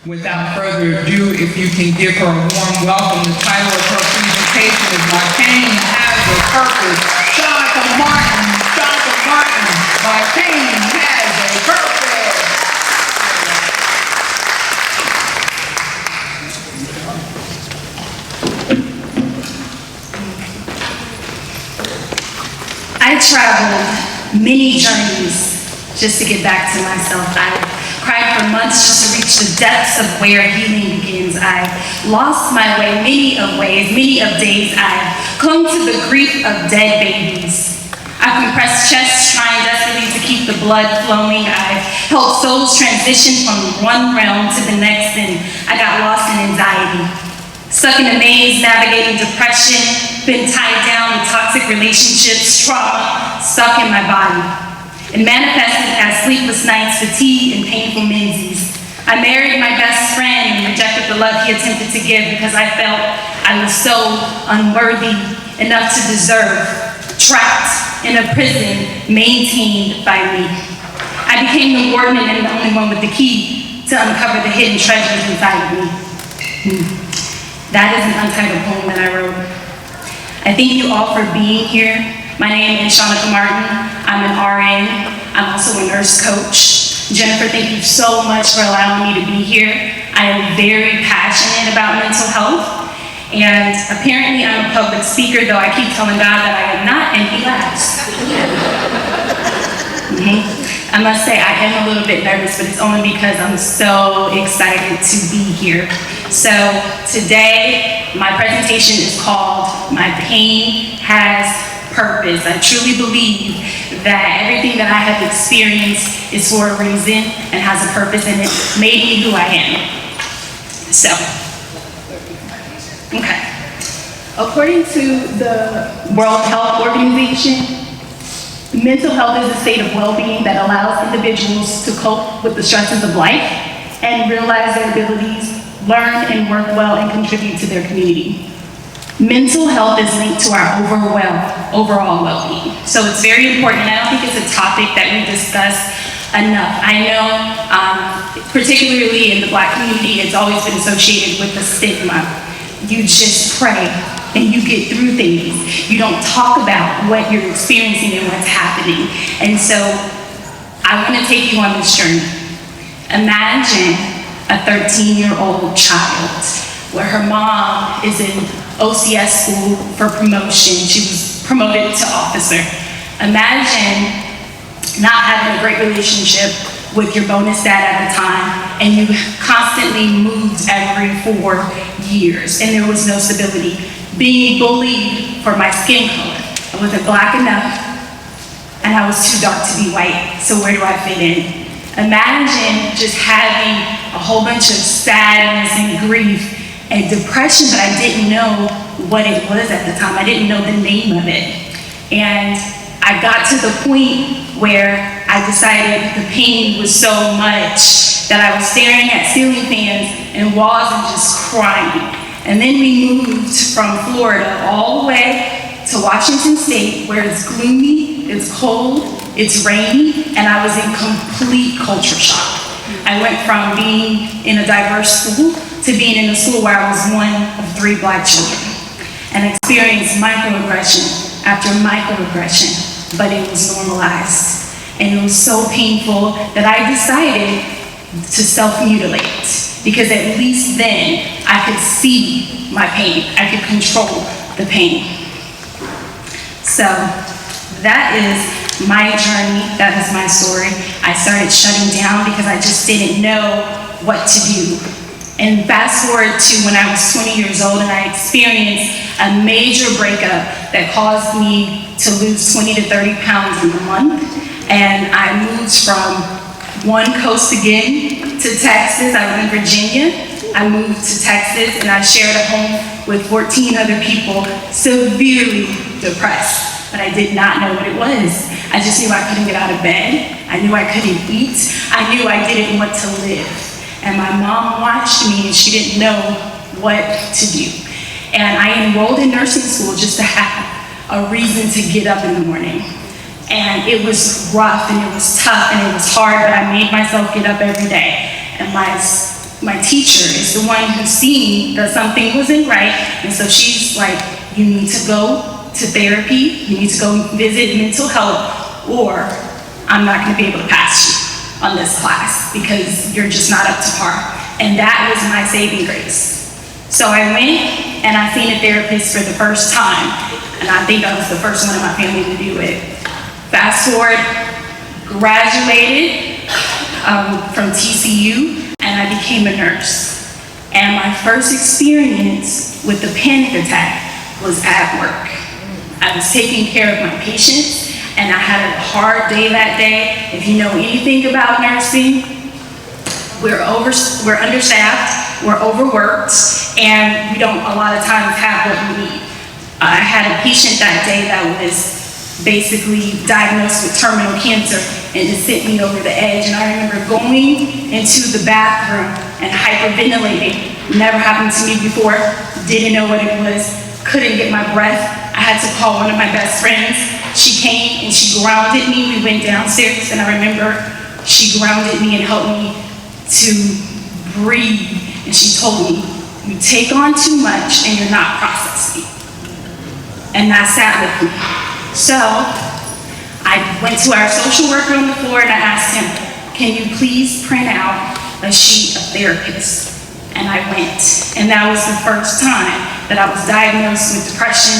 Without further ado, if you can give her a warm welcome. The title of her presentation is My Pain Has a Purpose. Shanaka Martin, My Pain Has a Purpose. I traveled many journeys just to get back to myself. I cried for months just to reach the depths of where healing begins. I lost my way many of ways, many of days. I clung to the grief of dead babies. I compressed chests trying desperately to keep the blood flowing. I helped souls transition from one realm to the next, and I got lost in anxiety. Stuck in a maze, navigating depression, been tied down in toxic relationships, trauma stuck in my body. It manifested as sleepless nights, fatigue, and painful menses. I married my best friend and rejected the love he attempted to give because I felt I was so unworthy enough to deserve, trapped in a prison maintained by me. I became the warden and the only one with the key to uncover the hidden treasures inside of me. That is an untitled poem that I wrote. I thank you all for being here. My name is Shanaka Martin. I'm an RN. I'm also a nurse coach. Jennifer, thank you so much for allowing me to be here. I am very passionate about mental health. And apparently I'm a public speaker, though I keep telling God that I am not, and he laughs. I must say I am a little bit nervous, but it's only because I'm so excited to be here. So today, my presentation is called My Pain Has Purpose. I truly believe that everything that I have experienced is for a reason and has a purpose, and it made me who I am. So, okay. According to the World Health Organization, mental health is a state of well-being that allows individuals to cope with the stresses of life and realize their abilities, learn and work well, and contribute to their community. Mental health is linked to our overall well-being. So it's very important. I don't think it's a topic that we discuss enough. I know, particularly in the Black community, it's always been associated with the stigma. You just pray and you get through things. You don't talk about what you're experiencing and what's happening. And so I want to take you on this journey. Imagine a 13-year-old child where her mom is in OCS school for promotion. She was promoted to officer. Imagine not having a great relationship with your bonus dad at the time, and you constantly moved every 4 years, and there was no stability. Being bullied for my skin color. I wasn't Black enough, and I was too dark to be white, so where do I fit in? Imagine just having a whole bunch of sadness and grief and depression, but I didn't know what it was at the time. I didn't know the name of it. And I got to the point where I decided the pain was so much that I was staring at ceiling fans and walls and just crying. And then we moved from Florida all the way to Washington State, where it's gloomy, it's cold, it's rainy, and I was in complete culture shock. I went from being in a diverse school to being in a school where I was one of 3 Black children, and experienced microaggression after microaggression, but it was normalized. And it was so painful that I decided to self-mutilate, because at least then I could see my pain, I could control the pain. So that is my journey, that is my story. I started shutting down because I just didn't know what to do. And fast forward to when I was 20 years old and I experienced a major breakup that caused me to lose 20 to 30 pounds in a month. And I moved from one coast again to Texas. I was in Virginia. I moved to Texas and I shared a home with 14 other people, severely depressed, but I did not know what it was. I just knew I couldn't get out of bed. I knew I couldn't eat. I knew I didn't want to live. And my mom watched me and she didn't know what to do. And I enrolled in nursing school just to have a reason to get up in the morning. And it was rough and it was tough and it was hard, but I made myself get up every day. And my my teacher is the one who's seen that something wasn't right, and so she's like, you need to go to therapy, you need to go visit mental health, or I'm not gonna be able to pass you on this class because you're just not up to par. And that was my saving grace. So I went and I seen a therapist for the first time, and I think I was the first one in my family to do it. Fast forward, graduated from TCU, and I became a nurse. And my first experience with the panic attack was at work. I was taking care of my patients, and I had a hard day that day. If you know anything about nursing, we're understaffed, we're overworked, and we don't a lot of times have what we need. I had a patient that day that was basically diagnosed with terminal cancer, and it sent me over the edge. And I remember going into the bathroom and hyperventilating. Never happened to me before, didn't know what it was, couldn't get my breath. I had to call one of my best friends. She came and she grounded me. We went downstairs, and I remember she grounded me and helped me to breathe. And she told me, you take on too much and you're not processing. And that sat with me. So I went to our social worker on the floor and I asked him, can you please print out a sheet of therapists? And I went. And that was the first time that I was diagnosed with depression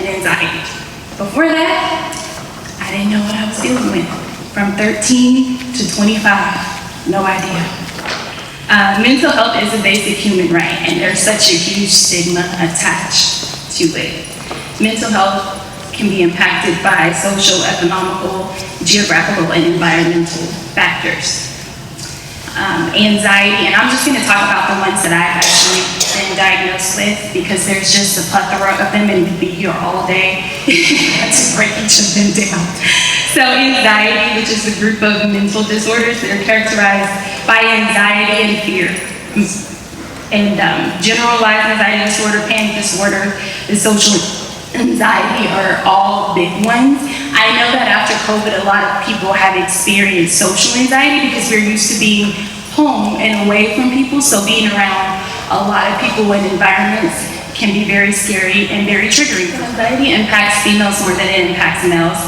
and anxiety. Before that, I didn't know what I was dealing with. From 13 to 25, no idea. Mental health is a basic human right, and there's such a huge stigma attached to it. Mental health can be impacted by social, economical, geographical, and environmental factors. Anxiety, and I'm just going to talk about the ones that I've actually been diagnosed with, because there's just a plethora of them and we'd be here all day to break each of them down. So anxiety, which is a group of mental disorders that are characterized by anxiety and fear. And generalized anxiety disorder, panic disorder, and social anxiety are all big ones. I know that after COVID, a lot of people have experienced social anxiety because we're used to being home and away from people, so being around a lot of people and environments can be very scary and very triggering. Anxiety impacts females more than it impacts males.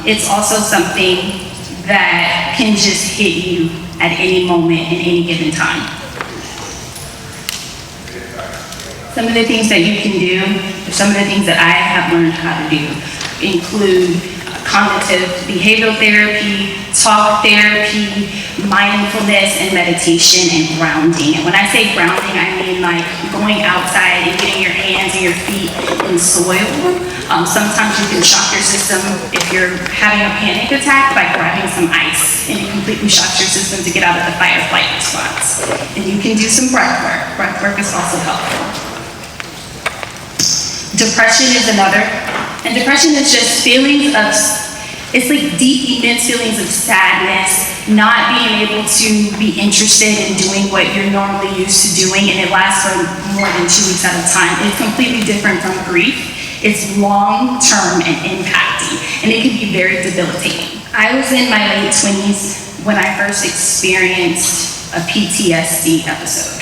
It's also something that can just hit you at any moment in any given time. Some of the things that you can do, or some of the things that I have learned how to do, include cognitive behavioral therapy, talk therapy, mindfulness, and meditation, and grounding. And when I say grounding, I mean like going outside and getting your hands and your feet in soil. Sometimes you can shock your system if you're having a panic attack by grabbing some ice, and it completely shocks your system to get out of the fight or flight response. And you can do some breath work. Breath work is also helpful. Depression is another, and depression is just feelings of, it's like deep, immense feelings of sadness, not being able to be interested in doing what you're normally used to doing, and it lasts for more than 2 weeks at a time. It's completely different from grief. It's long-term and impacting, and it can be very debilitating. I was in my late 20s when I first experienced a PTSD episode.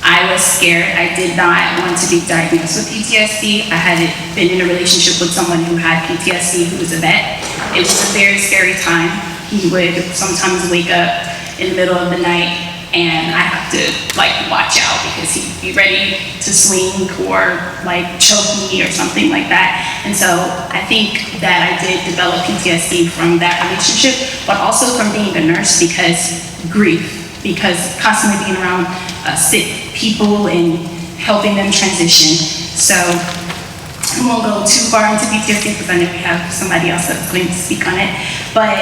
I was scared. I did not want to be diagnosed with PTSD. I had been in a relationship with someone who had PTSD, who was a vet. It was a very scary time. He would sometimes wake up in the middle of the night, and I have to like watch out because he'd be ready to swing or like choke me or something like that. And so I think that I did develop PTSD from that relationship, but also from being a nurse, because grief, because constantly being around sick people and helping them transition. So I won't go too far into PTSD because I know we have somebody else that's going to speak on it. But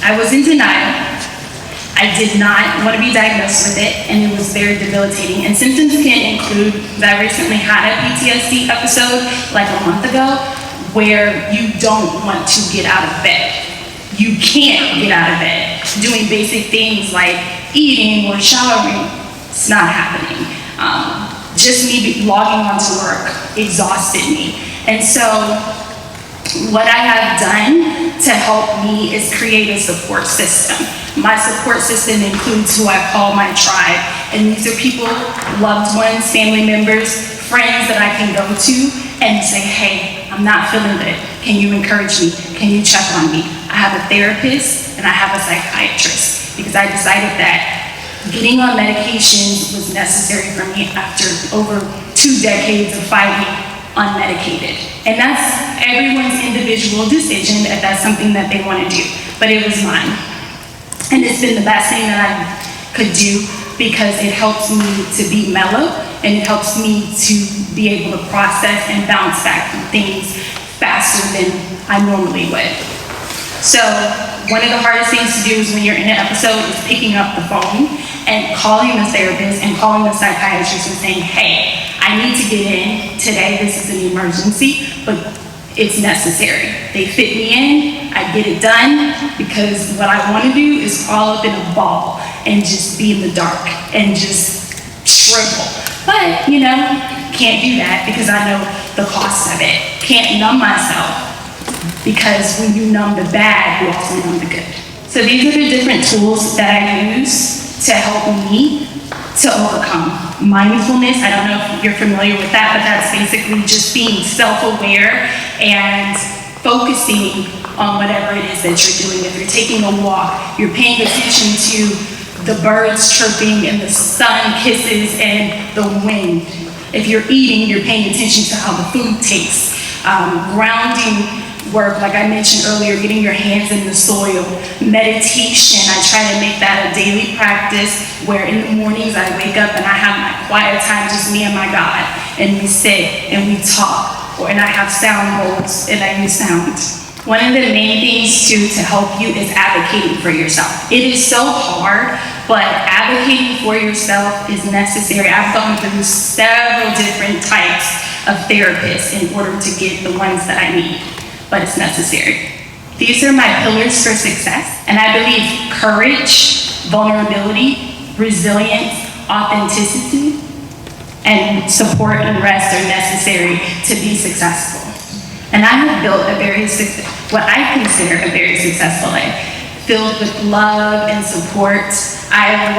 I was in denial. I did not want to be diagnosed with it, and it was very debilitating. And symptoms can include that I recently had a PTSD episode like a month ago where you don't want to get out of bed. You can't get out of bed. Doing basic things like eating or showering, it's not happening. Just me logging onto work exhausted me. And so what I have done to help me is create a support system My support system includes who I call my tribe. And these are people, loved ones, family members, friends that I can go to and say, hey, I'm not feeling good. Can you encourage me? Can you check on me? I have a therapist and I have a psychiatrist because I decided that getting on medication was necessary for me after over 2 decades of fighting unmedicated. And that's everyone's individual decision if that's something that they want to do, but it was mine. And it's been the best thing that I could do because it helps me to be mellow and it helps me to be able to process and bounce back from things faster than I normally would. So one of the hardest things to do is when you're in an episode is picking up the phone and calling the therapist and calling the psychiatrist and saying, hey, I need to get in today, this is an emergency, but it's necessary. They fit me in, I get it done, because what I want to do is crawl up in a ball and just be in the dark and just shrivel. But, you know, can't do that because I know the cost of it. Can't numb myself because when you numb the bad, you also numb the good. So these are the different tools that I use to help me to overcome. Mindfulness, I don't know if you're familiar with that, but that's basically just being self-aware and focusing on whatever it is that you're doing. If you're taking a walk, you're paying attention to the birds chirping and the sun kisses and the wind. If you're eating, you're paying attention to how the food tastes. Grounding work, like I mentioned earlier, getting your hands in the soil. Meditation, I try to make that a daily practice where in the mornings I wake up and I have my quiet time, just me and my God, and we sit and we talk, and I have sound bowls and I use sound. One of the main things too to help you is advocating for yourself. It is so hard, but advocating for yourself is necessary. I've gone through several different types of therapists in order to get the ones that I need, but it's necessary. These are my pillars for success, and I believe courage, vulnerability, resilience, authenticity, and support and rest are necessary to be successful. And I have built what I consider a very successful life, filled with love and support. I have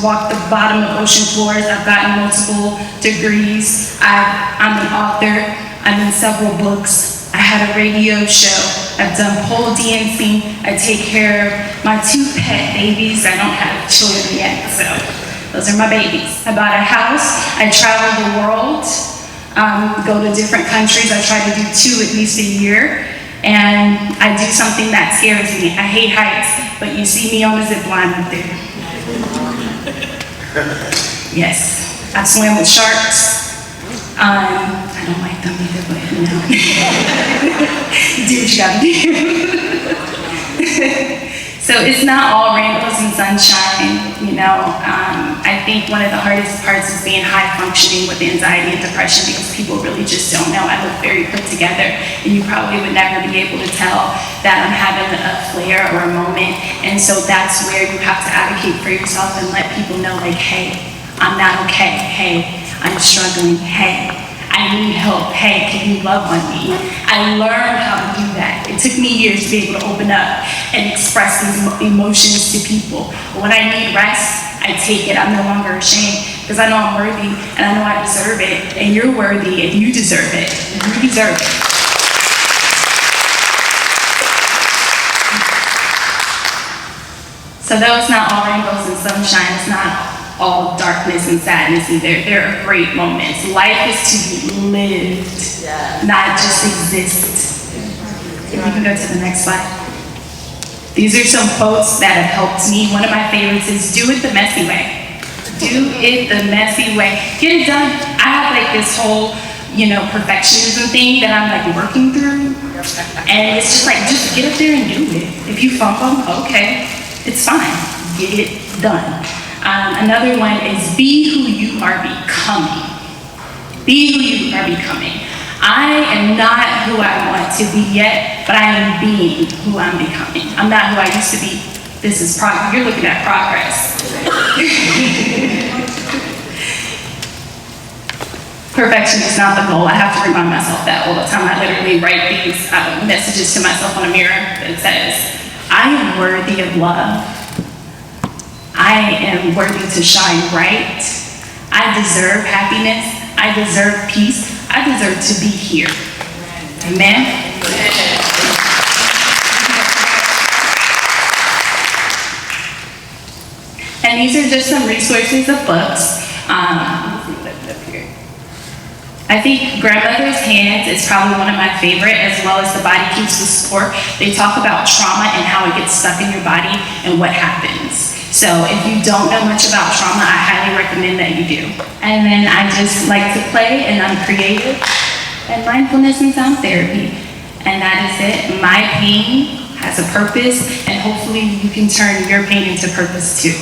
walked the bottom of ocean floors. I've gotten multiple degrees. I'm an author. I'm in several books. I had a radio show. I've done pole dancing. I take care of my 2 pet babies. I don't have children yet, so those are my babies. I bought a house. I travel the world, go to different countries. I try to do 2 at least a year. And I do something that scares me. I hate heights, but you see me on the zip line up there. Yes, I've swam with sharks. I don't like them either, but you know. Do what you gotta do. So it's not all rainbows and sunshine, you know. I think one of the hardest parts is being high functioning with anxiety and depression because people really just don't know. I look very put together, and you probably would never be able to tell that I'm having a flare or a moment. And so that's where you have to advocate for yourself and let people know, like, hey, I'm not okay. Hey, I'm struggling. Hey, I need help. Hey, can you love on me? I learned how to do that. It took me years to be able to open up and express these emotions to people. But when I need rest, I take it. I'm no longer ashamed because I know I'm worthy and I know I deserve it. And you're worthy and you deserve it. You deserve it. So though it's not all rainbows and sunshine, it's not all darkness and sadness either. There are great moments. Life is to be lived, not just exist. If you can go to the next slide. These are some quotes that have helped me. One of my favorites is, do it the messy way. Do it the messy way. Get it done. I have like this whole, you know, perfectionism thing that I'm like working through. And it's just like, just get up there and do it. If you fumble, okay, it's fine. Get it done. Another one is be who you are becoming. Be who you are becoming. I am not who I want to be yet, but I am being who I'm becoming. I'm not who I used to be. This is progress. You're looking at progress. Perfection is not the goal. I have to remind myself that all the time. I literally write these messages to myself on a mirror that says, I am worthy of love. I am worthy to shine bright. I deserve happiness. I deserve peace. I deserve to be here. Amen? And these are just some resources of books. I think Grandmother's Hands is probably one of my favorite, as well as The Body Keeps the Score. They talk about trauma and how it gets stuck in your body and what happens. So if you don't know much about trauma, I highly recommend that you do. And then I just like to play, and I'm creative, and mindfulness and sound therapy. And that is it. My pain has a purpose, and hopefully you can turn your pain into purpose too.